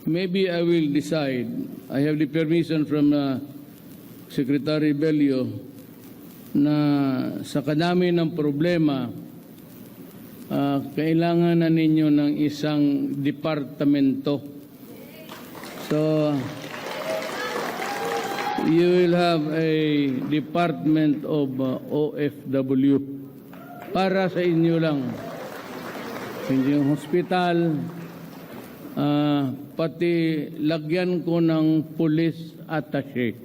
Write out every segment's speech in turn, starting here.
maybe I will decide. I have the permission from Secretary Bello na sa kadami ng problema, kailangan na ninyo ng isang departamento. So, you will have a Department of OFW para sa inyo lang. Yung hospital, pati lagyan ko ng police attaché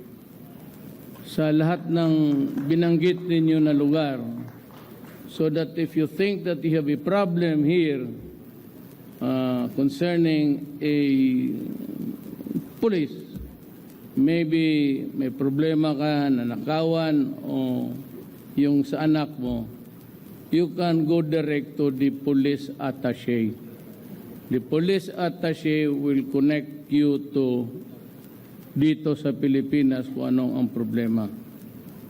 sa lahat ng binanggit ninyo na lugar, so that if you think that you have a problem here concerning a police, maybe may problema ka, nanakawan o yung sa anak mo, you can go direct to the police attaché. The police attaché will connect you to dito sa Pilipinas kung anong ang problema.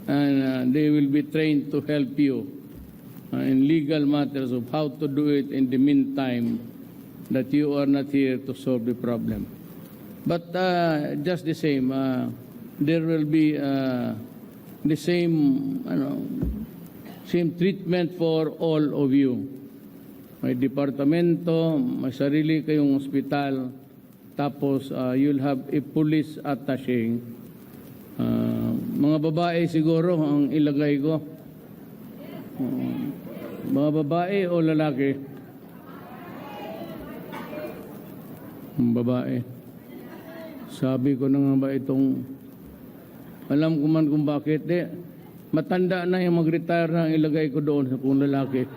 And they will be trained to help you in legal matters of how to do it in the meantime that you are not here to solve the problem. But just the same, there will be the same, same treatment for all of you. May departamento, may sarili kayong ospital, tapos you'll have a police attaché. Mga babae siguro ang ilagay ko. Mga babae o lalaki? Babae. Sabi ko na nga ba itong, alam ko man kung bakit, matanda na yung mag-retire na ang ilagay ko doon sa kung lalaki.